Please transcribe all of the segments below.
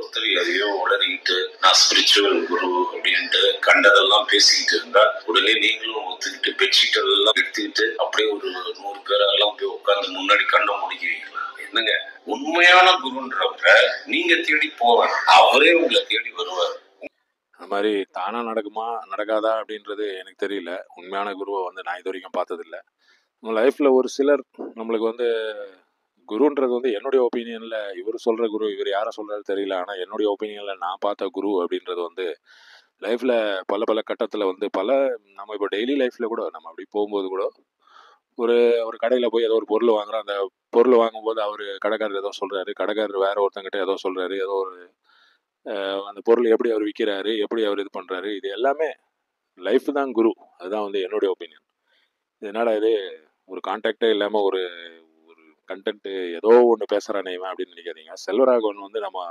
ஒருத்தர் எதையோ உளறிட்டு நான் ஸ்பிரிச்சுவல் குரு அப்படின்ட்டு கண்டதெல்லாம் பேசிக்கிட்டு இருந்தா உடனே நீங்களும் ஒத்துக்கிட்டு பெட்ஷீட் எல்லாம் எடுத்துக்கிட்டு அப்படியே ஒரு 100 பேரெல்லாம் போய் உட்காந்து முன்னாடி கண்ணை முடிக்கிறீங்களா? என்னங்க, உண்மையான குருன்றவரை நீங்க தேடி போவார், அவரே உங்களை தேடி வருவார். அந்த மாதிரி தானா நடக்குமா நடக்காதா அப்படின்றது எனக்கு தெரியல. உண்மையான குருவை வந்து நான் இது வரைக்கும் பார்த்ததில்ல. நம்ம லைஃப்ல ஒரு சிலர் நம்மளுக்கு வந்து குருன்றது வந்து என்னுடைய ஒப்பீனியன்ல, இவர் சொல்ற குரு இவர் யாரை சொல்றாரு தெரியல, ஆனா என்னுடைய ஒப்பீனியன்ல நான் பார்த்த குரு அப்படின்றது வந்து லைஃப்ல பல பல கட்டத்துல வந்து நம்ம இப்போ டெய்லி லைஃப்ல கூட நம்ம அப்படி போகும்போது கூட ஒரு ஒரு கடையில போய் ஏதோ ஒரு பொருள் வாங்குறோம். அந்த பொருள் வாங்கும்போது அவரு கடைக்காரர் ஏதோ சொல்றாரு, கடைக்காரர் வேற ஒருத்தங்கிட்ட ஏதோ சொல்றாரு, ஏதோ ஒரு அந்த பொருள் எப்படி அவர் விற்கிறாரு, எப்படி அவர் இது பண்றாரு, இது எல்லாமே லைஃப் தான் குரு. அதுதான் வந்து என்னுடைய ஒப்பீனியன். இதனால இது ஒரு கான்டாக்டே இல்லாம ஒரு ஒரு கண்டென்ட் ஏதோ ஒன்று பேசுறானே இவன் அப்படின்னு நினைக்காதீங்க. செல்வராகவன் வந்து நம்ம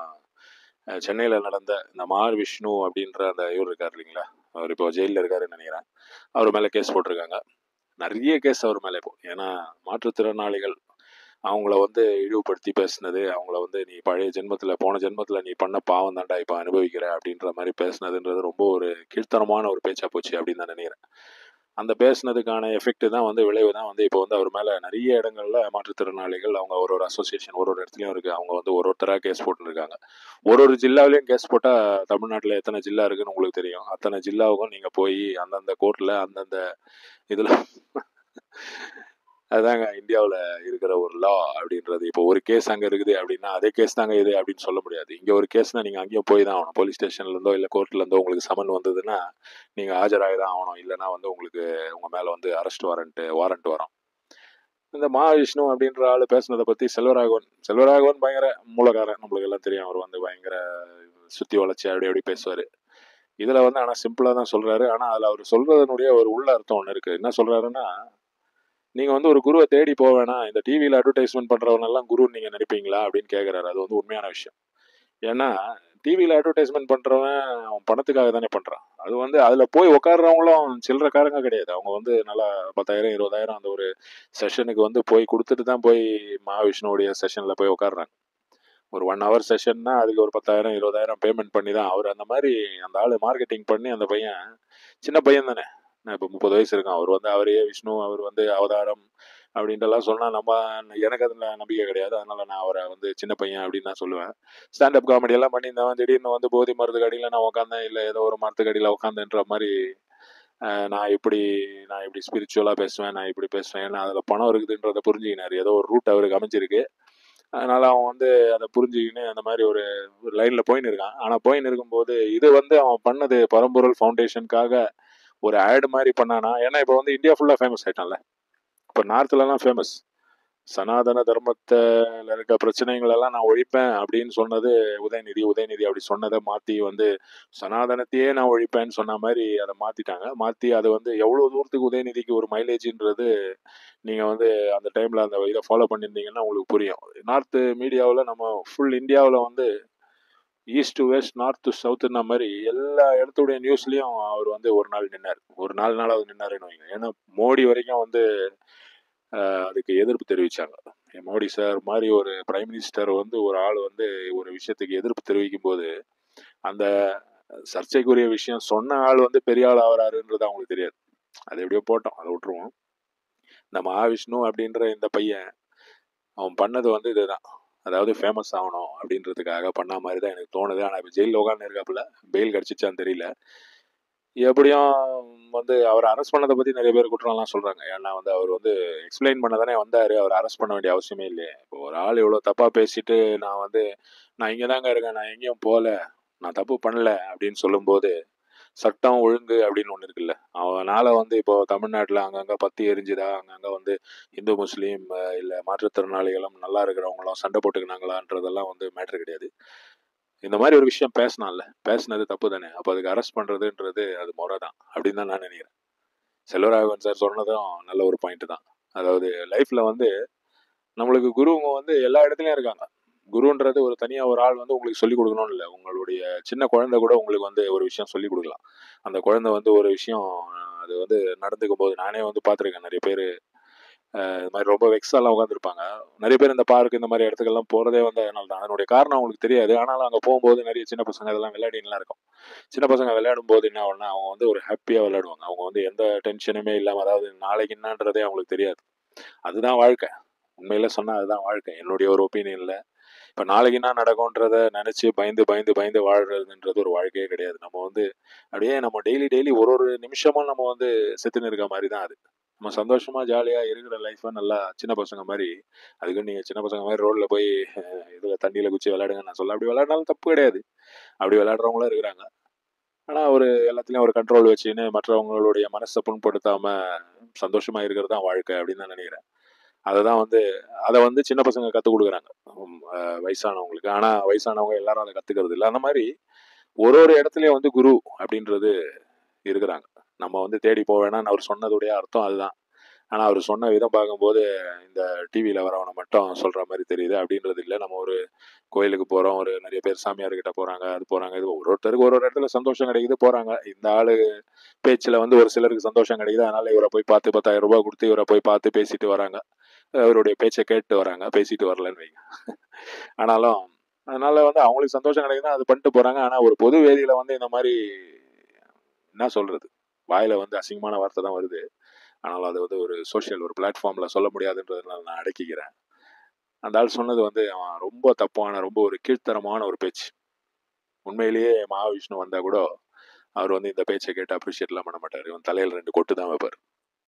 சென்னையில் நடந்த இந்த மார் விஷ்ணு அப்படின்ற அந்த இவர் இருக்கார் இல்லைங்களா, அவர் இப்போ ஜெயிலில் இருக்காருன்னு நினைக்கிறேன். அவர் மேலே கேஸ் போட்டிருக்காங்க. நிறைய கேஸ் அவர் மேலே இப்போ. ஏன்னா மாற்றுத்திறனாளிகள் அவங்கள வந்து இழிவுபடுத்தி பேசுனது, அவங்கள வந்து நீ பழைய ஜென்மத்தில் போன ஜென்மத்தில் நீ பண்ண பாவம் தாண்டா இப்போ அனுபவிக்கிற அப்படின்ற மாதிரி பேசுனதுன்றது ரொம்ப ஒரு கீழ்த்தனமான ஒரு பேச்சா போச்சு அப்படின்னு தான் நினைக்கிறேன். அந்த பேசுனதுக்கான எஃபெக்ட் தான் வந்து விளைவு தான் வந்து இப்போ வந்து அவர் மேலே நிறைய இடங்கள்ல மாற்றுத்திறனாளிகள் அவங்க ஒரு அசோசியேஷன் ஒரு இடத்துலையும் இருக்குது. அவங்க வந்து ஒருத்தராக கேஸ் போட்டுருக்காங்க. ஒரு ஜில்லாவிலையும் கேஸ் போட்டால் தமிழ்நாட்டில் எத்தனை ஜில்லா இருக்குன்னு உங்களுக்கு தெரியும். அத்தனை ஜில்லாவுக்கும் நீங்கள் போய் அந்தந்த கோர்ட்டில் அந்தந்த இதில் அதுதாங்க இந்தியாவில் இருக்கிற ஒரு லா அப்படின்றது. இப்போ ஒரு கேஸ் அங்கே இருக்குது அப்படின்னா அதே கேஸ் தாங்க இது அப்படின்னு சொல்ல முடியாது. இங்கே ஒரு கேஸ்னால் நீங்கள் அங்கேயும் போய் தான் ஆகணும். போலீஸ் ஸ்டேஷன்லேருந்தோ இல்லை கோர்ட்லேருந்தோ உங்களுக்கு சமன் வந்ததுன்னா நீங்கள் ஆஜராகி தான் ஆகணும். இல்லைனா வந்து உங்களுக்கு உங்கள் மேலே வந்து அரெஸ்ட் வாரண்ட் வரும். இந்த விஷ்ணு அப்படின்ற ஆள் பேசுனதை பற்றி செல்வராகவன் பயங்கர மூலக்காரன், நம்மளுக்கு எல்லாம் தெரியும். அவர் வந்து பயங்கர சுற்றி வளைச்சி அப்படி பேசுவார். இதில் வந்து ஆனால் சிம்பிளாக தான் சொல்கிறாரு. ஆனால் அதில் அவர் சொல்கிறதனுடைய ஒரு உள்ள அர்த்தம் ஒன்று இருக்குது. என்ன சொல்கிறாருன்னா, நீங்கள் வந்து ஒரு குருவை தேடி போக வேணாம், இந்த டிவியில் அட்வர்டைஸ்மெண்ட் பண்ணுறவனெல்லாம் குருன்னு நீங்கள் நினைப்பீங்களா அப்படின்னு கேட்குறாரு. அது வந்து உண்மையான விஷயம். ஏன்னா டிவியில் அட்வர்டைஸ்மெண்ட் பண்ணுறவன் அவன் பணத்துக்காக தானே பண்ணுறான். அது வந்து அதில் போய் உட்காடுறவங்களும் சில்லறக்காரங்க கிடையாது. அவங்க வந்து நல்லா 10,000 20,000 அந்த ஒரு செஷனுக்கு வந்து போய் கொடுத்துட்டு தான் போய் மகாவிஷ்ணுவோடைய செஷனில் போய் உட்காடுறாங்க. ஒரு 1 hour செஷன்னா அதுக்கு ஒரு 10,000 20,000 பேமெண்ட் பண்ணி தான் அவர் அந்த மாதிரி அந்த ஆள் மார்க்கெட்டிங் பண்ணி. அந்த பையன் சின்ன பையன் தானே, இப்போ 30 வயசு இருக்கான். அவர் வந்து அவரையே விஷ்ணு அவர் வந்து அவதாரம் அப்படின்ட்டுலாம் சொன்னால் எனக்கு அதில் நம்பிக்கை கிடையாது. அதனால நான் அவரை வந்து சின்ன பையன் அப்படின்னு நான் சொல்லுவேன். ஸ்டாண்டப் காமெடி எல்லாம் பண்ணியிருந்தவன் திடீர்னு வந்து போதி மரத்துக்கு அடியில் நான் உட்காந்தேன், இல்லை ஏதோ ஒரு மரத்துக்கு அடியில் உட்காந்தேன்ற மாதிரி நான் இப்படி ஸ்பிரிச்சுவலாக பேசுவேன், நான் இப்படி பேசுவேன். ஏன்னா அதில் பணம் இருக்குதுன்றதை புரிஞ்சுக்கினார். ஏதோ ஒரு ரூட் அவருக்கு அமைஞ்சிருக்கு. அதனால அவன் வந்து அதை புரிஞ்சுக்கின்னு அந்த மாதிரி ஒரு லைன்ல போயின்னு இருக்கான். ஆனால் போயின்னு இருக்கும்போது இது வந்து அவன் பண்ணது பரம்பொருள் ஃபவுண்டேஷனுக்காக ஒரு ஆட் மாதிரி பண்ணானா. ஏன்னா இப்போ வந்து இந்தியா ஃபுல்லாக ஃபேமஸ் ஆயிட்டான்ல. இப்போ நார்த்லலாம் ஃபேமஸ். சனாதன தர்மத்தில் இருக்க பிரச்சனைகளெல்லாம் நான் ஒழிப்பேன் அப்படின்னு சொன்னது உதயநிதி அப்படி சொன்னதை மாற்றி வந்து சனாதனத்தையே நான் ஒழிப்பேன்னு சொன்ன மாதிரி அதை மாற்றிட்டாங்க. மாற்றி அது வந்து எவ்வளோ தூரத்துக்கு உதயநிதிக்கு ஒரு மைலேஜ்ன்றது நீங்கள் வந்து அந்த டைமில் அந்த இதை ஃபாலோ பண்ணியிருந்தீங்கன்னா உங்களுக்கு புரியும். நார்த்து மீடியாவில் நம்ம ஃபுல் இந்தியாவில் வந்து east to west north to சவுத்துன்னா மாதிரி எல்லா இடத்துடைய நியூஸ்லேயும் அவர் வந்து ஒரு நாள் நின்னார், ஒரு 4 நாளாவது நின்னாருன்னு வைங்க. ஏன்னா மோடி வரைக்கும் வந்து அதுக்கு எதிர்ப்பு தெரிவித்தாங்க. மோடி சார் மாதிரி ஒரு பிரைம் மினிஸ்டர் வந்து ஒரு ஆள் வந்து ஒரு விஷயத்துக்கு எதிர்ப்பு தெரிவிக்கும் போது அந்த சர்ச்சைக்குரிய விஷயம் சொன்ன ஆள் வந்து பெரிய ஆள் ஆகிறாருன்றது அவங்களுக்கு தெரியாது. அது எப்படியோ போட்டோம், அதை விட்டுருவோம். இந்த மகாவிஷ்ணு அப்படின்ற இந்த பையன் அவன் பண்ணது வந்து இதுதான், அதாவது ஃபேமஸ் ஆகணும் அப்படின்றதுக்காக பண்ண மாதிரி தான் எனக்கு தோணுது. ஆனால் இப்போ ஜெயிலில் உட்காந்து இருக்காப்புல, பெயில் கிடச்சிச்சான்னு தெரியல. எப்படியும் வந்து அவர் அரெஸ்ட் பண்ணதை பற்றி நிறைய பேர் குற்றம்லாம் சொல்கிறாங்க. ஏன்னா வந்து அவர் வந்து எக்ஸ்பிளைன் பண்ண தானே வந்தார், அவர் அரெஸ்ட் பண்ண வேண்டிய அவசியமே இல்லையே. இப்போ ஒரு ஆள் இவ்வளோ தப்பாக பேசிட்டு நான் இங்கே தாங்க இருக்கேன், நான் எங்கேயும் போகல, நான் தப்பு பண்ணல அப்படின்னு சொல்லும்போது சட்டம் ஒழுங்கு அப்படின்னு ஒன்று இருக்குல்ல, அவனால் வந்து இப்போ தமிழ்நாட்டில் அங்கங்கே பற்றி எரிஞ்சுதா, அங்கங்கே வந்து இந்து முஸ்லீம் இல்லை மாற்றுத்திறனாளிகளும் நல்லா இருக்கிறவங்களும் சண்டை போட்டுக்கினாங்களான்றதெல்லாம் வந்து மேட்ரு கிடையாது. இந்த மாதிரி ஒரு விஷயம் பேசினது தப்பு தானே. அப்போ அதுக்கு அரெஸ்ட் பண்ணுறதுன்றது அது முறை தான் அப்படின்னு தான் நான் நினைக்கிறேன். செல்வராகவன் சார் சொன்னதும் நல்ல ஒரு பாயிண்ட் தான். அதாவது லைஃப்பில் வந்து நம்மளுக்கு குருவங்க வந்து எல்லா இடத்துலையும் இருக்காங்க. குருன்றது ஒரு தனியாக ஒரு ஆள் வந்து உங்களுக்கு சொல்லிக் கொடுக்கணும்னு இல்லை. உங்களுடைய சின்ன குழந்தை கூட உங்களுக்கு வந்து ஒரு விஷயம் சொல்லிக் கொடுக்கலாம். அந்த குழந்தை வந்து ஒரு விஷயம் அது வந்து நடந்துக்கும் போது நானே வந்து பார்த்துருக்கேன். நிறைய பேர் இது மாதிரி ரொம்ப வெக்ஸாலாம் உட்காந்துருப்பாங்க. நிறைய பேர் இந்த பார்க் இந்த மாதிரி இடத்துக்கெல்லாம் போகிறதே வந்து அதனால தான். அதனுடைய காரணம் அவங்களுக்கு தெரியாது. ஆனாலும் அங்கே போகும்போது நிறைய சின்ன பசங்க இதெல்லாம் விளையாடின்லாம் இருக்கும். சின்ன பசங்க விளையாடும் போது என்ன ஆகும்னா அவங்க வந்து ஒரு ஹாப்பியாக விளையாடுவாங்க. அவங்க வந்து எந்த டென்ஷனுமே இல்லாமல், அதாவது நாளைக்கு என்னன்றதே அவங்களுக்கு தெரியாது. அதுதான் வாழ்க்கை. உண்மையில சொன்னால் அதுதான் வாழ்க்கை என்னுடைய ஒரு ஒப்பீனியனில். இப்போ நாளைக்கு என்ன நடக்கும்ன்றத நினச்சி பயந்து பயந்து பயந்து வாழ்றதுன்றது ஒரு வாழ்க்கையே கிடையாது. நம்ம வந்து அப்படியே நம்ம டெய்லி டெய்லி ஒரு ஒரு நிமிஷமும் நம்ம வந்து செத்துன்னு இருக்க மாதிரி தான் அது. நம்ம சந்தோஷமா ஜாலியா இருக்கிற லைஃப்பை நல்லா சின்ன பசங்க மாதிரி, அதுக்கு நீங்க சின்ன பசங்க மாதிரி ரோட்ல போய் இதுல தண்ணியில குச்சி விளையாடுங்க நான் சொல்ல, அப்படி விளையாடினாலும் தப்பு கிடையாது. அப்படி விளையாடுறவங்களும் இருக்கிறாங்க. ஆனா ஒரு எல்லாத்துலயும் ஒரு கண்ட்ரோல் வச்சுன்னு மற்றவங்களுடைய மனசை புண்படுத்தாம சந்தோஷமா இருக்கிறது தான் வாழ்க்கை அப்படின்னு தான் நினைக்கிறேன். அதை வந்து அதை வந்து சின்ன பசங்க கற்றுக் கொடுக்குறாங்க வயசானவங்களுக்கு. ஆனா வயசானவங்க எல்லாரும் அதை கத்துக்கிறது இல்லை. அந்த மாதிரி ஒரு ஒரு இடத்துலயும் வந்து குரு அப்படின்றது இருக்கிறாங்க. நம்ம வந்து தேடி போக வேணாம்னு அவர் சொன்னதுடைய அர்த்தம் அதுதான். ஆனா அவர் சொன்ன விதம் பார்க்கும்போது இந்த டிவியில வரவனை மட்டும் சொல்ற மாதிரி தெரியுது அப்படின்றது இல்லை. நம்ம ஒரு கோயிலுக்கு போறோம், ஒரு நிறைய பேர் சாமியார்கிட்ட போறாங்க, அது போறாங்க, இது ஒருத்தருக்கு ஒரு ஒரு இடத்துல சந்தோஷம் கிடைக்குது போறாங்க. இந்த ஆளு பேச்சுல வந்து ஒரு சிலருக்கு சந்தோஷம் கிடைக்குது, அதனால இவரை போய் பார்த்து 10,000 ரூபாய் கொடுத்து இவரை போய் பார்த்து பேசிட்டு வராங்க. அவருடைய பேச்சை கேட்டு வராங்க, பேசிட்டு வரலன்னு வைங்க. ஆனாலும் அதனால வந்து அவங்களுக்கு சந்தோஷம் கிடைக்குதுன்னா அது பண்ணிட்டு போறாங்க. ஆனா ஒரு பொது வேதியில வந்து இந்த மாதிரி என்ன சொல்றது, வாயில வந்து அசிங்கமான வார்த்தை தான் வருது. ஆனாலும் அது வந்து ஒரு சோஷியல் ஒரு பிளாட்ஃபார்ம்ல சொல்ல முடியாதுன்றதுனால நான் அடக்கிக்கிறேன். அந்த ஆள் சொன்னது வந்து அவன் ரொம்ப தப்பான, ரொம்ப ஒரு கீழ்த்தரமான ஒரு பேச்சு. உண்மையிலேயே மகாவிஷ்ணு வந்தா கூட அவர் வந்து இந்த பேச்சை கேட்டு அப்ரிஷியேட்லாம் பண்ண மாட்டார். இவன் தலையில் 2 கொட்டு தான் வைப்பார்.